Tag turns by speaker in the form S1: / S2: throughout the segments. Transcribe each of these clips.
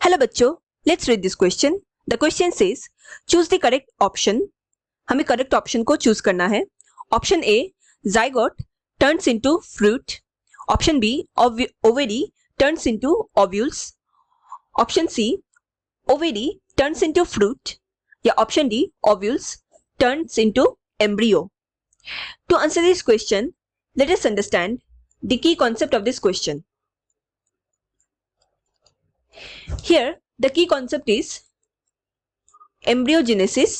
S1: Hello बच्चों, let's read this question. The question says choose the correct option. हमें correct option को choose करना है। Option A, zygote turns into fruit. Option B, ovary turns into ovules. Option C, ovary turns into fruit, या option D, ovules turns into embryo. To answer this question, let us understand the key concept of this question. Here, the key concept is embryogenesis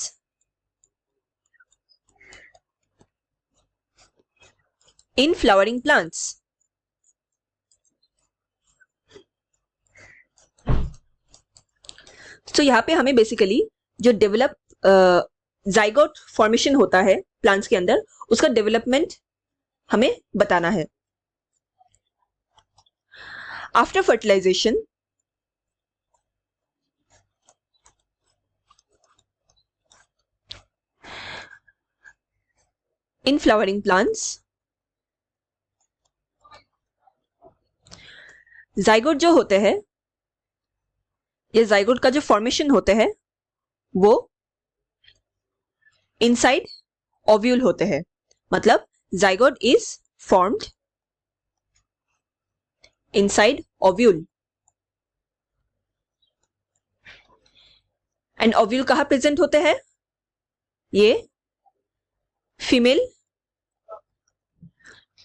S1: in flowering plants. तो यहाँ पे हमें basically जो develop zygote formation होता है plants के अंदर, उसका डेवलपमेंट हमें बताना है। After fertilisation, in flowering plants, zygote जो होते हैं, ये जाइगोट का जो फॉर्मेशन होते हैं वो इनसाइड ओव्यूल होते हैं। मतलब zygote is formed inside ovule, and ovule कहाँ प्रेजेंट होते हैं? ये फीमेल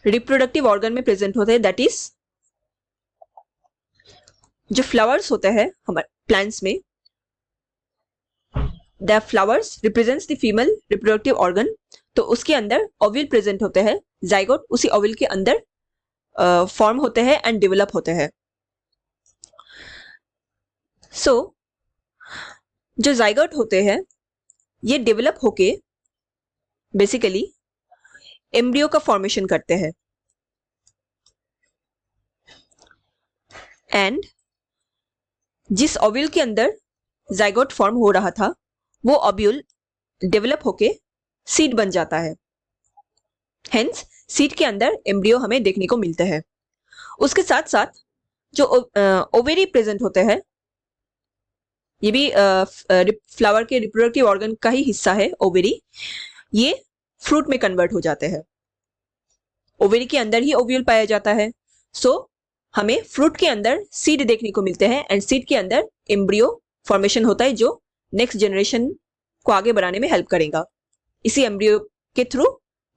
S1: रिप्रोडक्टिव ऑर्गन में प्रेजेंट होते हैं। दैट इज जो फ्लावर्स होते हैं हमारे प्लांट्स में, the flowers represents the female reproductive organ, तो उसके अंदर ओव्यूल प्रेजेंट होते हैं। जाइगोट उसी ओव्यूल के अंदर फॉर्म होते हैं एंड डेवलप होते हैं। सो जो जाइगोट होते हैं ये डेवलप होके बेसिकली एम्ब्रियो का फॉर्मेशन करते हैं, एंड जिस ओव्यूल के अंदर जाइगोट फॉर्म हो रहा था वो ओव्यूल डेवलप होके सीड बन जाता है। हेंस सीड के अंदर एम्ब्रियो हमें देखने को मिलते हैं। उसके साथ साथ जो ओवेरी प्रेजेंट होते हैं, ये भी फ्लावर के रिप्रोडक्टिव ऑर्गन का ही हिस्सा है। ओवेरी ये फ्रूट में कन्वर्ट हो जाते हैं। ओवेरी के अंदर ही ओव्यूल पाया जाता है। सो हमें फ्रूट के अंदर सीड देखने को मिलते हैं, एंड सीड के अंदर एम्ब्रियो फॉर्मेशन होता है जो नेक्स्ट जनरेशन को आगे बढ़ाने में हेल्प करेगा। इसी एम्ब्रियो के थ्रू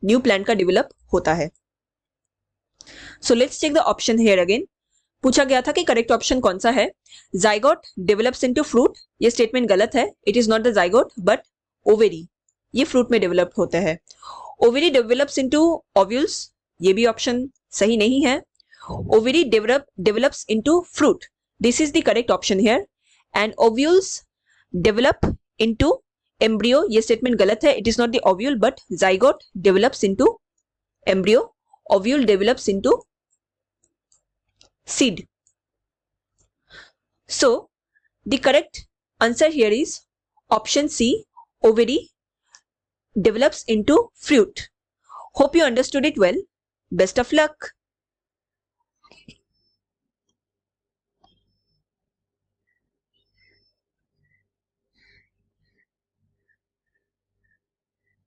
S1: न्यू प्लांट का डेवलप होता है। So let's check the option here again. पूछा गया था कि करेक्ट ऑप्शन कौन सा है। जाइगोट डेवलप्स इनटू फ्रूट, ये स्टेटमेंट गलत है। It is not the zygote but ovary, ये फ्रूट में डेवलप होते हैं। ओवेरी डेवलप्स इनटू ओव्यूल्स, ये भी ऑप्शन सही नहीं है। Ovary develops into fruit, this is the correct option here. And ovules develop into embryo, ये स्टेटमेंट गलत है। It is not the ovule but zygote develops into embryo, ovule develops into seed. So the correct answer here is option C, ovary develops into fruit. Hope you understood it well. Best of luck.